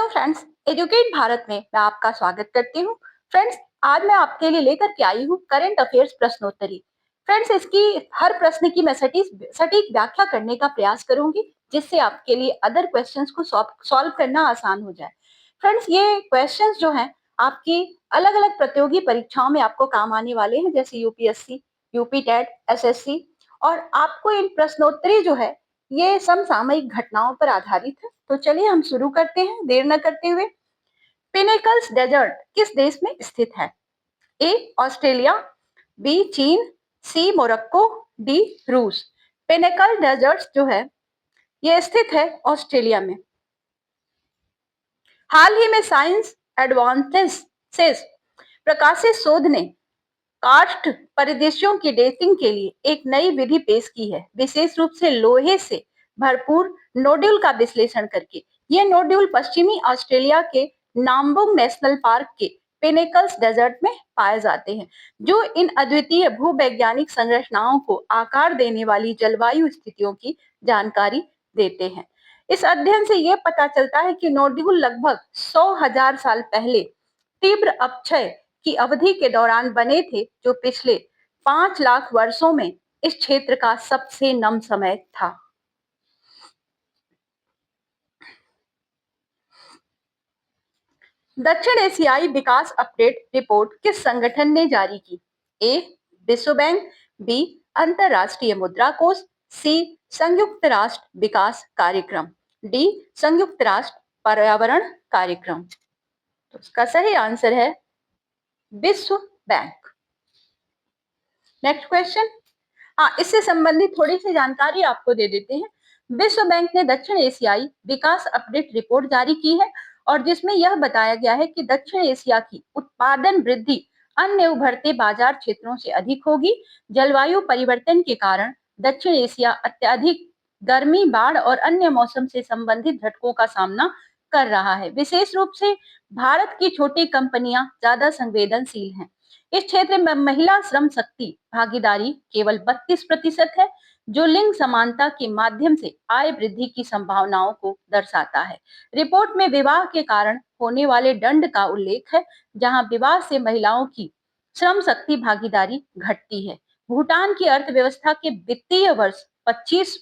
Hello friends, educate Bharat में मैं आपका स्वागत करती हूँ। फ्रेंड्स, आज मैं आपके लिए लेकर के आई हूँ करंट अफेयर्स प्रश्नोत्तरी। फ्रेंड्स, इसकी हर प्रश्न की मैं सटीक सटीक व्याख्या करने का प्रयास करूंगी, जिससे आपके लिए अदर क्वेश्चंस को सॉल्व करना आसान हो जाए। फ्रेंड्स, ये क्वेश्चंस जो हैं आपकी अलग अलग प्रतियोगी परीक्षाओं में आपको काम आने वाले हैं, जैसे यूपीएससी, यूपी टेट, एसएससी। और आपको इन प्रश्नोत्तरी जो है ये समसामयिक घटनाओं पर आधारित है। तो चलिए हम शुरू करते हैं देर न करते हुए। पिनेकल्स डेजर्ट किस देश में स्थित है? ए ऑस्ट्रेलिया, बी चीन, सी मोरक्को, डी रूस। पिनेकल डेजर्ट जो है ये स्थित है ऑस्ट्रेलिया में। हाल ही में साइंस एडवांसेस प्रकाशित शोध ने कास्ट परिदृश्यों की डेटिंग के लिए एक नई विधि पेश की है, विशेष रूप से लोहे से भरपूर नोड्यूल का विश्लेषण करके। ये नोड्यूल पश्चिमी ऑस्ट्रेलिया के नाम्बुंग नेशनल पार्क के पिनेकल्स डेजर्ट में पाए जाते हैं, जो इन अद्वितीय भूवैज्ञानिक संरचनाओं को आकार देने वाली जलवायु स्थितियों की जानकारी देते हैं। इस अध्ययन से यह पता चलता है कि नोड्यूल लगभग 100,000 साल पहले तीव्र अपक्षय की अवधि के दौरान बने थे, जो पिछले 5 लाख वर्षों में इस क्षेत्र का सबसे नम समय था। दक्षिण एशियाई विकास अपडेट रिपोर्ट किस संगठन ने जारी की? ए विश्व बैंक, बी अंतरराष्ट्रीय मुद्रा कोष, सी संयुक्त राष्ट्र विकास कार्यक्रम, डी संयुक्त राष्ट्र पर्यावरण कार्यक्रम। तो इसका सही आंसर है विश्व बैंक। Next question. इससे संबंधित थोड़ी सी जानकारी आपको दे देते हैं। विश्व बैंक ने दक्षिण एशियाई विकास अपडेट रिपोर्ट जारी की है, और जिसमें यह बताया गया है कि दक्षिण एशिया की उत्पादन वृद्धि अन्य उभरते बाजार क्षेत्रों से अधिक होगी। जलवायु परिवर्तन के कारण दक्षिण एशिया अत्यधिक गर्मी, बाढ़ और अन्य मौसम से संबंधित झटकों का सामना कर रहा है। विशेष रूप से भारत की छोटी कंपनियां ज्यादा संवेदनशील हैं। इस क्षेत्र में महिला श्रम शक्ति भागीदारी केवल 32% है, जो लिंग समानता के माध्यम से आय वृद्धि की संभावनाओं को दर्शाता है। रिपोर्ट में विवाह के कारण होने वाले दंड का उल्लेख है, जहां विवाह से महिलाओं की श्रम शक्ति भागीदारी घटती है। भूटान की अर्थव्यवस्था के वित्तीय वर्ष 25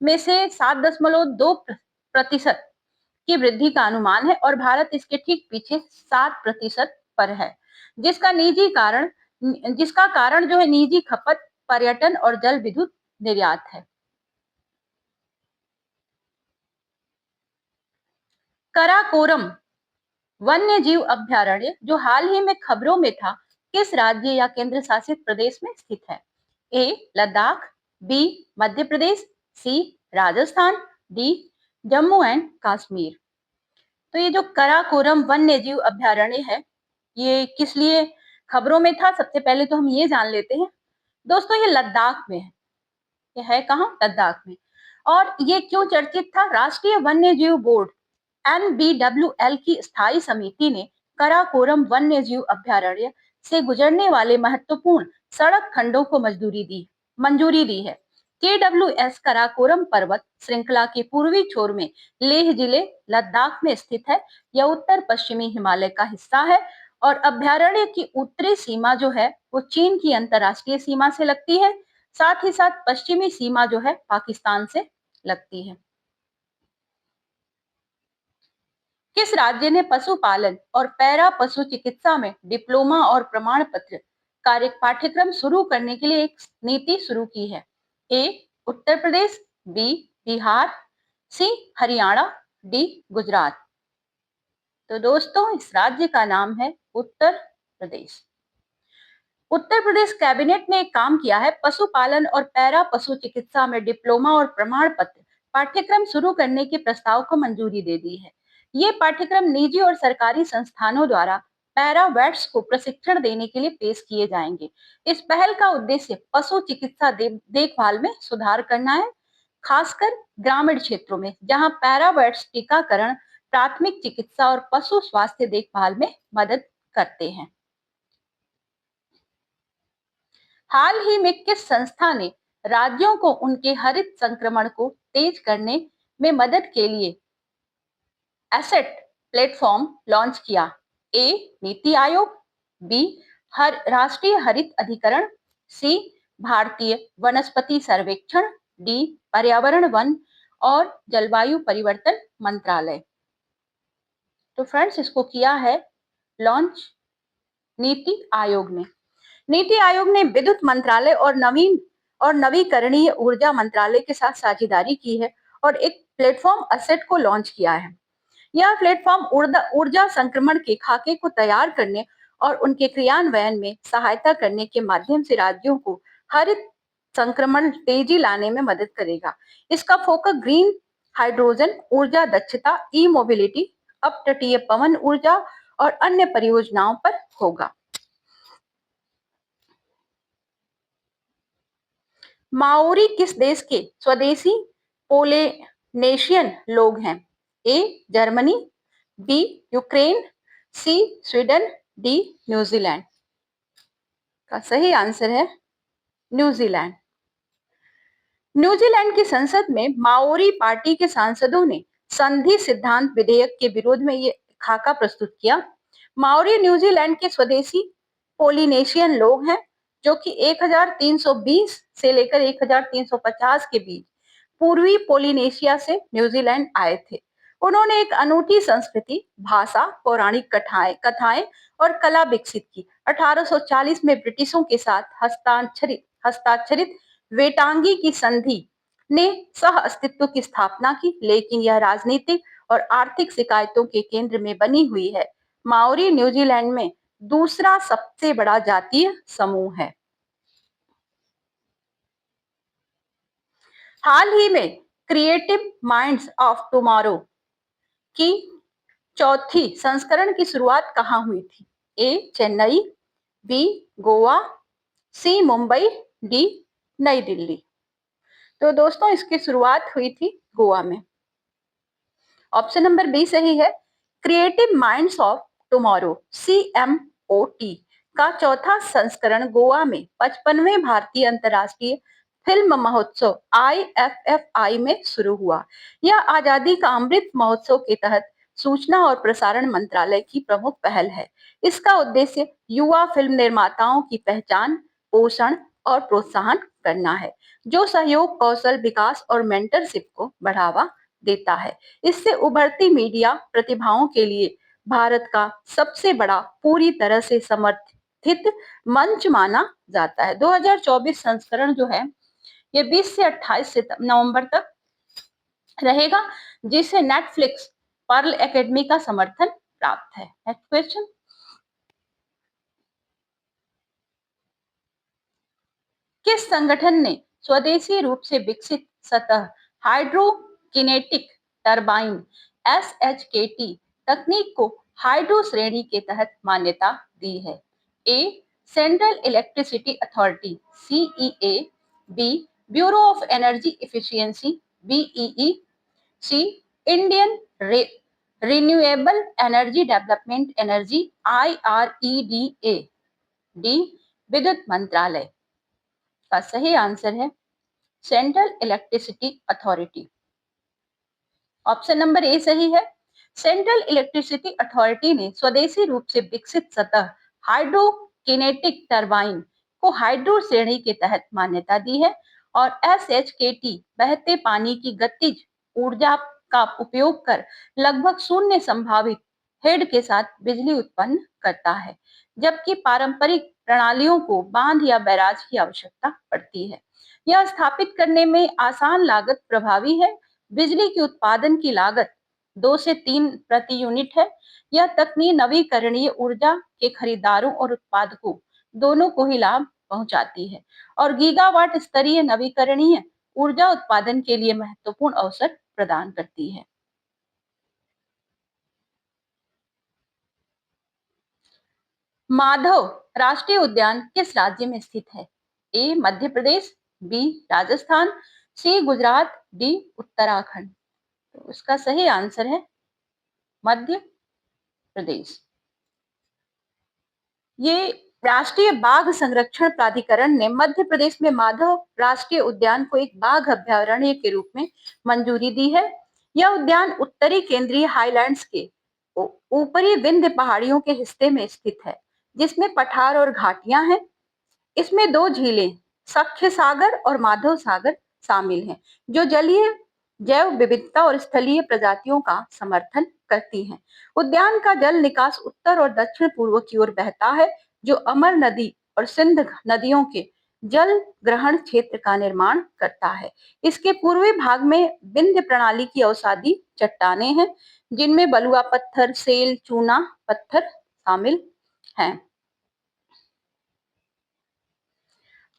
में से 7.2% की वृद्धि का अनुमान है, और भारत इसके ठीक पीछे 7% पर है, जिसका जिसका कारण जो है निजी खपत, पर्यटन और जल विद्युत निर्यात है। कराकोरम वन्य जीव अभयारण्य जो हाल ही में खबरों में था, किस राज्य या केंद्र शासित प्रदेश में स्थित है? A Ladakh, B Madhya Pradesh, C Rajasthan, D Jammu and Kashmir. तो ये जो कराकोरम वन्य जीव अभयारण्य है, ये किस लिए खबरों में था? सबसे पहले तो हम ये जान लेते हैं। दोस्तों, ये लद्दाख में है। ये है कहाँ? लद्दाख में। और ये क्यों चर्चित था? राष्ट्रीय वन्य जीव बोर्ड NBWL की स्थायी समिति ने कराकोरम वन्य जीव अभयारण्य से गुजरने वाले महत्वपूर्ण सड़क खंडों को मंजूरी दी है। KWS कराकोरम पर्वत श्रृंखला के पूर्वी छोर में लेह जिले लद्दाख में स्थित है। यह उत्तर पश्चिमी हिमालय का हिस्सा है, और अभयारण्य की उत्तरी सीमा जो है वो चीन की अंतरराष्ट्रीय सीमा से लगती है। साथ ही साथ पश्चिमी सीमा जो है पाकिस्तान से लगती है। किस राज्य ने पशुपालन और पैरा पशु चिकित्सा में डिप्लोमा और प्रमाण पत्र कार्य पाठ्यक्रम शुरू करने के लिए एक नीति शुरू की है? ए उत्तर प्रदेश, बी बिहार, सी हरियाणा, डी गुजरात। तो दोस्तों, इस राज्य का नाम है उत्तर प्रदेश। उत्तर प्रदेश कैबिनेट ने एक काम किया है, पशुपालन और पैरा पशु चिकित्सा में डिप्लोमा और प्रमाण पत्र पाठ्यक्रम शुरू करने के प्रस्ताव को मंजूरी दे दी है। ये पाठ्यक्रम निजी और सरकारी संस्थानों द्वारा पैरा वेट्स को प्रशिक्षण देने के लिए पेश किए जाएंगे। इस पहल का उद्देश्य पशु चिकित्सा देखभाल में सुधार करना है, खासकर ग्रामीण क्षेत्रों में, जहां पैरा वेट्स टीकाकरण, प्राथमिक चिकित्सा और पशु स्वास्थ्य देखभाल में मदद करते हैं। हाल ही में किस संस्था ने राज्यों को उनके हरित संक्रमण को तेज करने में मदद के लिए एसेट प्लेटफॉर्म लॉन्च किया? ए नीति आयोग, बी राष्ट्रीय हरित अधिकरण, सी भारतीय वनस्पति सर्वेक्षण, डी पर्यावरण वन और जलवायु परिवर्तन मंत्रालय। तो फ्रेंड्स इसको किया है लॉन्च नीति आयोग ने। नीति आयोग ने विद्युत मंत्रालय और नवीकरणीय ऊर्जा मंत्रालय के साथ साझेदारी की है और एक प्लेटफॉर्म असेट को लॉन्च किया है। यह प्लेटफॉर्म ऊर्जा संक्रमण के खाके को तैयार करने और उनके क्रियान्वयन में सहायता करने के माध्यम से राज्यों को हरित संक्रमण तेजी लाने में मदद करेगा। इसका फोकस ग्रीन हाइड्रोजन, ऊर्जा दक्षता, ई मोबिलिटी, अपतटीय पवन ऊर्जा और अन्य परियोजनाओं पर होगा। माओरी किस देश के स्वदेशी पोलिनेशियन लोग हैं? A Germany, B Ukraine, C Sweden, D New Zealand. का सही आंसर है न्यूजीलैंड। न्यूजीलैंड की संसद में माओरी पार्टी के सांसदों ने संधि सिद्धांत विधेयक के विरोध में ये खाका प्रस्तुत किया। माओरी न्यूजीलैंड के स्वदेशी पोलिनेशियन लोग हैं जो कि 1320 से लेकर 1350 के बीच पूर्वी पोलिनेशिया से न्यूजीलैंड आए थे। उन्होंने एक अनूठी संस्कृति, भाषा, पौराणिक कथाएं और कला विकसित की। 1840 में ब्रिटिशों के साथ हस्ताक्षरित वेटांगी की संधि ने सह अस्तित्व की स्थापना की, लेकिन यह राजनीतिक और आर्थिक शिकायतों के केंद्र में बनी हुई है। माओरी न्यूजीलैंड में दूसरा सबसे बड़ा जातीय समूह है। हाल ही में क्रिएटिव माइंड्स ऑफ टुमारो की चौथी संस्करण की शुरुआत कहाँ हुई थी? ए चेन्नई, बी गोवा, सी मुंबई, डी नई दिल्ली। तो दोस्तों इसकी शुरुआत हुई थी गोवा में। ऑप्शन नंबर बी सही है। Creative minds of tomorrow CMOT का चौथा संस्करण गोवा में 55वें भारतीय अंतर्राष्ट्रीय फिल्म महोत्सव IFFI में शुरू हुआ। यह आजादी का अमृत महोत्सव के तहत सूचना और प्रसारण मंत्रालय की प्रमुख पहल है। इसका उद्देश्य युवा फिल्म निर्माताओं की पहचान, पोषण और प्रोत्साहन करना है, जो सहयोग, कौशल विकास और मेंटरशिप को बढ़ावा देता है। इससे उभरती मीडिया प्रतिभाओं के लिए भारत का सबसे बड़ा पूरी तरह से समर्थित मंच माना जाता है। 2024 संस्करण जो है ये 20 से 28 नवंबर तक रहेगा, जिसे नेटफ्लिक्स पर्ल एकेडमी का समर्थन प्राप्त है। नेक्स्ट क्वेश्चन, किस संगठन ने स्वदेशी रूप से विकसित सतह हाइड्रोकिनेटिक टरबाइन SHKT तकनीक को हाइड्रो श्रेणी के तहत मान्यता दी है? A central electricity authority CEA, B bureau of energy efficiency BEE, C Indian renewable energy development energy IREDA, D विद्युत मंत्रालय। का सही आंसर है central electricity authority. Option number A सही है। सेंट्रल इलेक्ट्रिसिटी अथॉरिटी ने स्वदेशी रूप से विकसित सतह हाइड्रोकिनेटिक टरबाइन को हाइड्रो श्रेणी के तहत मान्यता दी है और SHKT बहते पानी की गतिज ऊर्जा का उपयोग कर लगभग शून्य संभावित हेड के साथ बिजली उत्पन्न करता है, जबकि पारंपरिक प्रणालियों को बांध या बैराज की आवश्यकता पड़ती है। यह स्थापित करने में आसान, लागत प्रभावी है। बिजली की उत्पादन की लागत 2 से 3 प्रति यूनिट है। यह तकनीक नवीकरणीय ऊर्जा के खरीदारों और उत्पादकों दोनों को ही लाभ पहुंचाती है और गीगावाट स्तरीय नवीकरणीय ऊर्जा उत्पादन के लिए महत्वपूर्ण अवसर प्रदान करती है। माधव राष्ट्रीय उद्यान किस राज्य में स्थित है? ए मध्य प्रदेश, बी राजस्थान, सी गुजरात, डी उत्तराखंड। तो इसका सही आंसर है मध्य प्रदेश। ये राष्ट्रीय बाघ संरक्षण प्राधिकरण ने मध्य प्रदेश में माधव राष्ट्रीय उद्यान को एक बाघ अभयारण्य के रूप में मंजूरी दी है। यह उद्यान उत्तरी केंद्रीय हाईलैंड्स के ऊपरी विंध्य पहाड़ियों के हिस्से में स्थित है, जिसमें पठार और घाटियां हैं। इसमें दो झीलें, सख्य सागर और माधव सागर शामिल हैं, जो जलीय जैव विविधता और स्थलीय प्रजातियों का समर्थन करती हैं। उद्यान का जल निकास उत्तर और दक्षिण पूर्व की ओर बहता है, जो अमर नदी और सिंध नदियों के जल ग्रहण क्षेत्र का निर्माण करता है। इसके पूर्वी भाग में विंध्य प्रणाली की अवसादी चट्टानें हैं, जिनमें बलुआ पत्थर, सेल, चूना पत्थर शामिल हैं।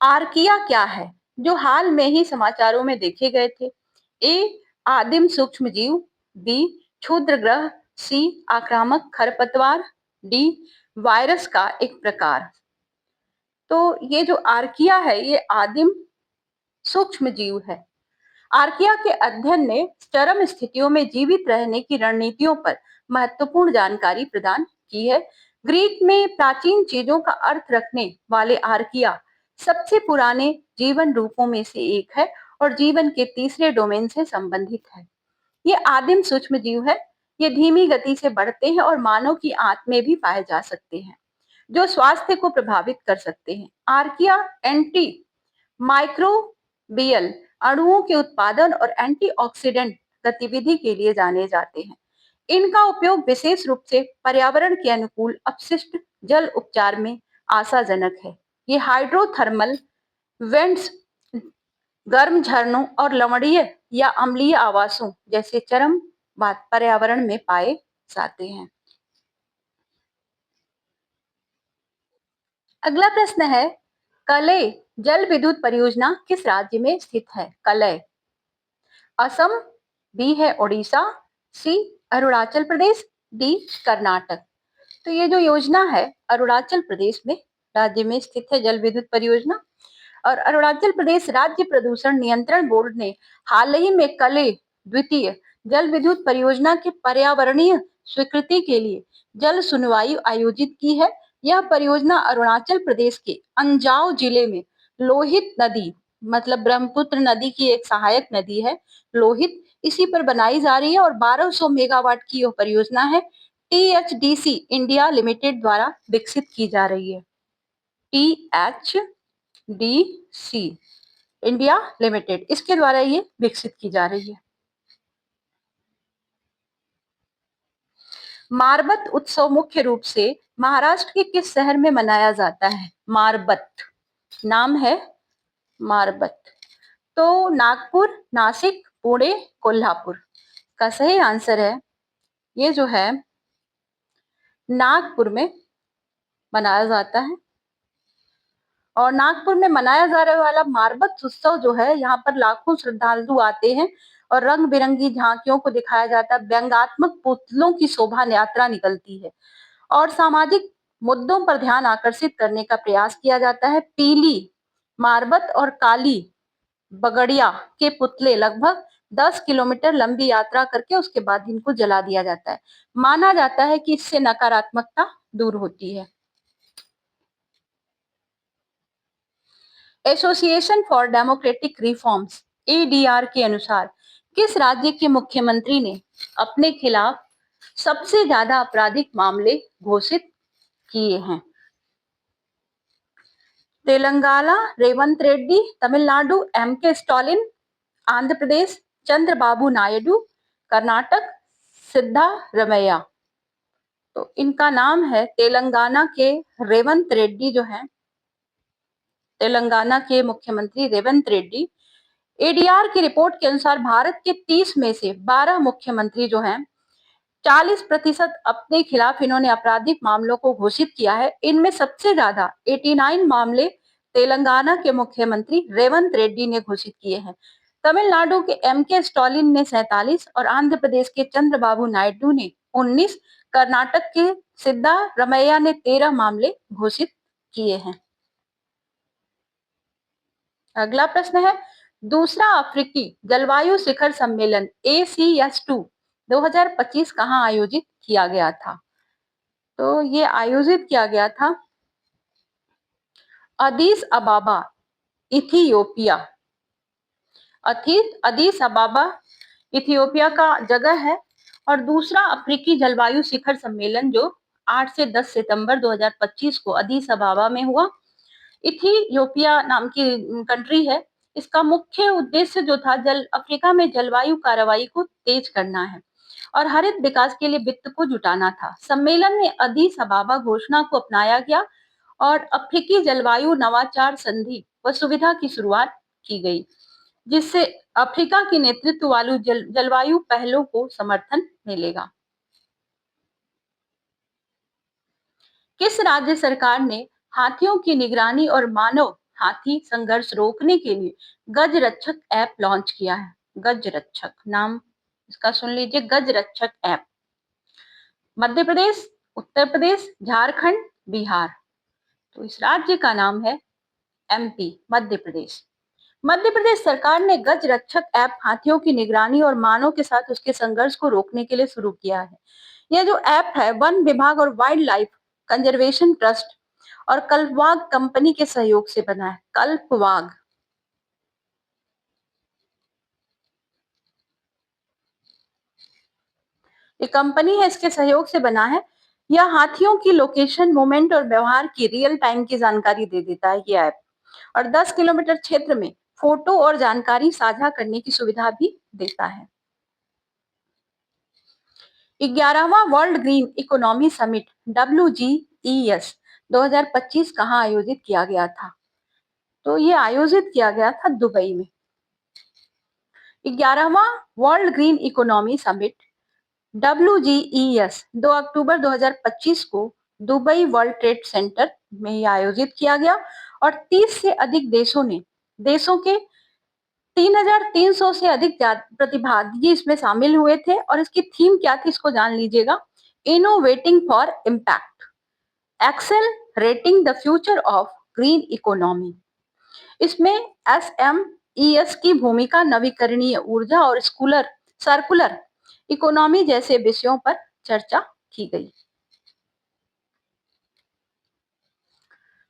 आर्किया क्या है, जो हाल में ही समाचारों में देखे गए थे? ए, आदिम सूक्ष्म जीव। बी, क्षुद्र ग्रह। सी, आक्रामक खरपतवार। डी, वायरस का एक प्रकार। तो ये जो आर्किया है, ये आदिम सूक्ष्म जीव है। आर्किया के अध्ययन ने चरम स्थितियों में जीवित रहने की रणनीतियों पर महत्वपूर्ण जानकारी प्रदान की है। ग्रीक में प्राचीन चीजों का अर्थ रखने वाले आर्किया सबसे पुराने जीवन रूपों में से एक है और जीवन के तीसरे डोमेन से संबंधित है। ये आदिम सूक्ष्म जीव है। ये धीमी गति से बढ़ते हैं और मानव की आंत में भी पाए जा सकते हैं, जो स्वास्थ्य को प्रभावित कर सकते हैं। आर्किया एंटी माइक्रोबियल अणुओं के उत्पादन और एंटीऑक्सीडेंट गतिविधि के लिए जाने जाते हैं। इनका उपयोग विशेष रूप से पर्यावरण के अनुकूल अपशिष्ट जल उपचार में आशाजनक है। ये हाइड्रोथर्मल वेंट्स, गर्म झरनों और लवणीय या अम्लीय आवासों जैसे चरम पर्यावरण में पाए जाते हैं। अगला प्रश्न है, कलई जल विद्युत परियोजना किस राज्य में स्थित है? कलई असम, बी है ओडिशा, सी अरुणाचल प्रदेश, डी कर्नाटक। तो ये जो योजना है अरुणाचल प्रदेश में राज्य में स्थित है जल विद्युत परियोजना। और अरुणाचल प्रदेश राज्य प्रदूषण नियंत्रण बोर्ड ने हाल ही में कलई द्वितीय जल विद्युत परियोजना के पर्यावरणीय स्वीकृति के लिए जल सुनवाई आयोजित की है। यह परियोजना अरुणाचल प्रदेश के अंजाव जिले में लोहित नदी, मतलब ब्रह्मपुत्र नदी की एक सहायक नदी है लोहित, इसी पर बनाई जा रही है और 1200 मेगावाट की यह परियोजना है। टीएचडीसी इंडिया लिमिटेड द्वारा विकसित की जा रही है। टीएचडीसी इंडिया लिमिटेड, इसके द्वारा ये विकसित की जा रही है। मारबत उत्सव मुख्य रूप से महाराष्ट्र के किस शहर में मनाया जाता है? मारबत नाम है मारबत। तो नागपुर, नासिक, पुणे, कोल्हापुर का सही आंसर है ये जो है नागपुर में मनाया जाता है। और नागपुर में मनाया जाने वाला मारबत उत्सव जो है, यहाँ पर लाखों श्रद्धालु आते हैं और रंग बिरंगी झांकियों को दिखाया जाता है, व्यंग्यात्मक पुतलों की शोभा यात्रा निकलती है और सामाजिक मुद्दों पर ध्यान आकर्षित करने का प्रयास किया जाता है। पीली मारबत और काली बगड़िया के पुतले लगभग 10 किलोमीटर लंबी यात्रा करके उसके बाद इनको जला दिया जाता है। माना जाता है कि इससे नकारात्मकता दूर होती है। Association for democratic reforms ADR के अनुसार किस राज्य के मुख्यमंत्री ने अपने खिलाफ सबसे ज्यादा आपराधिक मामले घोषित किए हैं? तेलंगाना रेवंत रेड्डी, तमिलनाडु एम के स्टालिन, आंध्र प्रदेश चंद्रबाबू नायडू, कर्नाटक सिद्धारमैया। तो इनका नाम है तेलंगाना के रेवंत रेड्डी जो है, तेलंगाना के मुख्यमंत्री रेवंत रेड्डी। एडीआर की रिपोर्ट के अनुसार भारत के 30 में से 12 मुख्यमंत्री जो हैं 40% अपने खिलाफ इन्होंने आपराधिक मामलों को घोषित किया है। इनमें सबसे ज्यादा 89 मामले तेलंगाना के मुख्यमंत्री रेवंत रेड्डी ने घोषित किए हैं। तमिलनाडु के एम के स्टालिन ने 47 और आंध्र प्रदेश के चंद्रबाबू नायडू ने 19, कर्नाटक के सिद्धारमैया ने 13 मामले घोषित किए हैं। अगला प्रश्न है, दूसरा अफ्रीकी जलवायु शिखर सम्मेलन ACS2 2025 कहाँ आयोजित किया गया था? तो ये आयोजित किया गया था अदीस अबाबा, इथियोपिया। अदीस अबाबा इथियोपिया का जगह है और दूसरा अफ्रीकी जलवायु शिखर सम्मेलन जो 8 से 10 सितंबर 2025 को अदीस अबाबा में हुआ। इथियोपिया नाम की कंट्री है। इसका मुख्य उद्देश्य जो था जल अफ्रीका में जलवायु कार्रवाई को तेज करना है और हरित विकास के लिए वित्त को जुटाना था। सम्मेलन में अदीस अबाबा घोषणा को अपनाया गया और अफ्रीकी जलवायु नवाचार संधि व सुविधा की शुरुआत की गई, जिससे अफ्रीका की नेतृत्व वाली जलवायु पहलों को समर्थन मिलेगा। किस राज्य सरकार ने हाथियों की निगरानी और मानव हाथी संघर्ष रोकने के लिए गज रक्षक ऐप लॉन्च किया है? गज रक्षक नाम इसका सुन लीजिए, गज रक्षक ऐप। मध्य प्रदेश, उत्तर प्रदेश, झारखंड, बिहार। तो इस राज्य का नाम है एमपी, मध्य प्रदेश। मध्य प्रदेश सरकार ने गज रक्षक ऐप हाथियों की निगरानी और मानव के साथ उसके संघर्ष को रोकने के लिए शुरू किया है। यह जो ऐप है वन विभाग और वाइल्ड लाइफ कंजर्वेशन ट्रस्ट और कल्पवाग कंपनी के सहयोग से बना है। कल्पवाग। ये कंपनी है, इसके सहयोग से बना है। यह हाथियों की लोकेशन, मूवमेंट और व्यवहार की रियल टाइम की जानकारी दे देता है ये ऐप, और 10 किलोमीटर क्षेत्र में फोटो और जानकारी साझा करने की सुविधा भी देता है। 11वां world green economy summit WGES 2025 कहाँ आयोजित किया गया था? तो ये आयोजित किया गया था दुबई में। 11वां world green economy summit WGES 2 अक्टूबर 2025 को दुबई वर्ल्ड ट्रेड सेंटर में आयोजित किया गया और 30 से अधिक देशों के 3,300 से अधिक प्रतिभागी इसमें शामिल हुए थे। और इसकी थीम क्या थी इसको जान लीजिएगा। Innovating for impact, accelerating the future of green economy. इसमें SMES की भूमिका, नवीकरणीय ऊर्जा और सर्कुलर इकोनॉमी जैसे विषयों पर चर्चा की गई।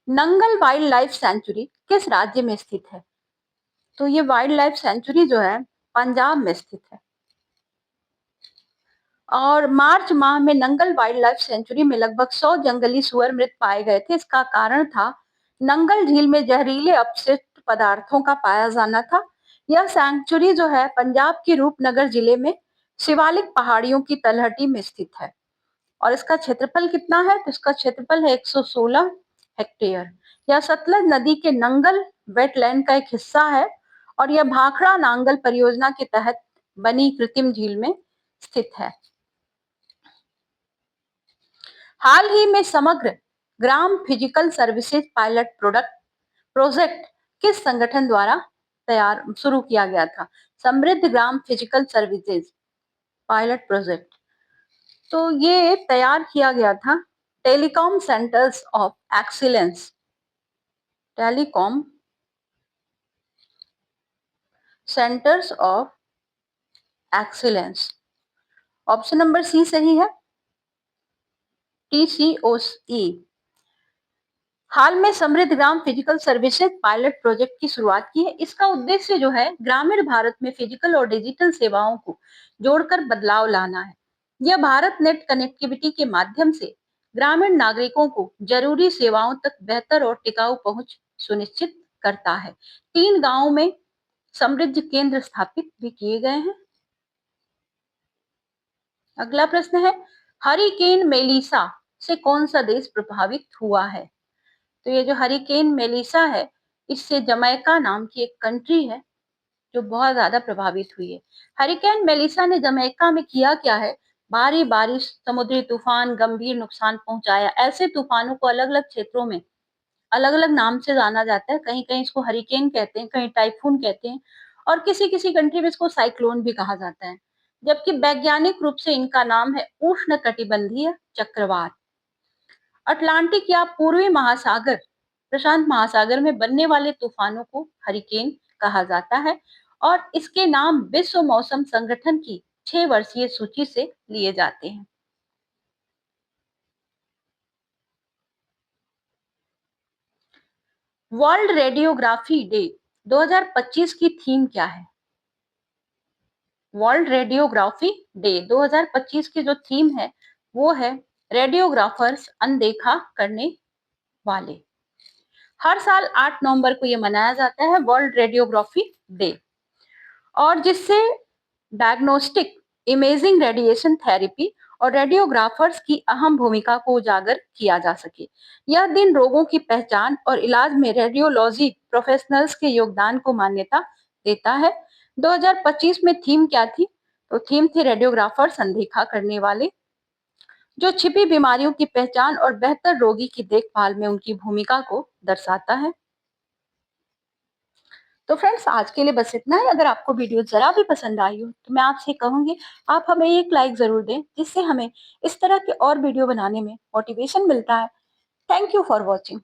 नंगल वाइल्ड लाइफ सेंचुरी किस राज्य में स्थित है? तो ये वाइल्ड लाइफ सेंचुरी जो है पंजाब में स्थित है। और मार्च माह में नंगल वाइल्ड लाइफ सेंचुरी में लगभग 100 जंगली सुअर मृत पाए गए थे। इसका कारण था नंगल झील में जहरीले अपशिष्ट पदार्थों का पाया जाना था। यह सेंचुरी जो है पंजाब के रूपनगर जिले में शिवालिक पहाड़ियों की तलहटी में स्थित है। और इसका क्षेत्रफल कितना है? तो इसका क्षेत्रफल है 116 हेक्टेयर। यह सतलज नदी के नंगल वेटलैंड का एक हिस्सा है और यह भाखड़ा नांगल परियोजना के तहत बनी कृत्रिम झील में स्थित है। हाल ही में समग्र ग्राम फिजिकल सर्विसेज पायलट प्रोजेक्ट किस संगठन द्वारा शुरू किया गया था? समृद्ध ग्राम फिजिकल सर्विसेज पायलट प्रोजेक्ट। तो ये तैयार किया गया था telecom centres of excellence, telecom centres of excellence. Option number C सही है, TCOE। हाल में समृद्ध ग्राम फिजिकल सर्विसेज पायलट प्रोजेक्ट की शुरुआत की है। इसका उद्देश्य जो है ग्रामीण भारत में फिजिकल और डिजिटल सेवाओं को जोड़कर बदलाव लाना है। यह भारत नेट कनेक्टिविटी के माध्यम से ग्रामीण नागरिकों को जरूरी सेवाओं तक बेहतर और टिकाऊ पहुंच सुनिश्चित करता है। 3 गांवों में समृद्ध केंद्र स्थापित भी किए गए हैं। अगला प्रश्न है, हरिकेन मेलिसा से कौन सा देश प्रभावित हुआ है? तो ये जो हरिकेन मेलिसा है, इससे जमैका नाम की एक कंट्री है जो बहुत ज्यादा प्रभावित हुई है। हरिकेन मेलिसा ने जमैका में किया क्या है? भारी बारिश, समुद्री तूफान, गंभीर नुकसान पहुंचाया। ऐसे तूफानों को अलग अलग क्षेत्रों में अलग अलग नाम से जाना जाता है। कहीं कहीं इसको हरिकेन कहते हैं, कहीं टाइफून कहते हैं, और किसी किसी कंट्री में इसको साइक्लोन भी कहा जाता है। जबकि वैज्ञानिक रूप से इनका नाम है उष्ण कटिबंधीय चक्रवात। अटलांटिक या पूर्वी महासागर, प्रशांत महासागर में बनने वाले तूफानों को हरिकेन कहा जाता है और इसके नाम विश्व मौसम संगठन की 6 वर्षीय सूची से लिए जाते हैं। वर्ल्ड रेडियोग्राफी डे 2025 की थीम क्या है? वर्ल्ड रेडियोग्राफी डे 2025 की जो थीम है वो है रेडियोग्राफर्स अनदेखा करने वाले। हर साल 8 नवंबर को ये मनाया जाता है वर्ल्ड रेडियोग्राफी डे, और जिससे डायग्नोस्टिक, इमेजिंग, रेडिएशन थेरेपी और रेडियोग्राफर्स की अहम भूमिका को उजागर किया जा सके। यह दिन रोगों की पहचान और इलाज में रेडियोलॉजी प्रोफेशनल्स के योगदान को मान्यता देता है। 2025 में थीम क्या थी? तो थीम थी रेडियोग्राफर्स अनदेखा करने वाले, जो छिपी बीमारियों की पहचान और बेहतर रोगी की देखभाल में उनकी भूमिका को दर्शाता है। तो फ्रेंड्स, आज के लिए बस इतना ही। अगर आपको वीडियो जरा भी पसंद आई हो तो मैं आपसे कहूंगी आप हमें एक लाइक जरूर दें, जिससे हमें इस तरह के और वीडियो बनाने में मोटिवेशन मिलता है। Thank you for watching.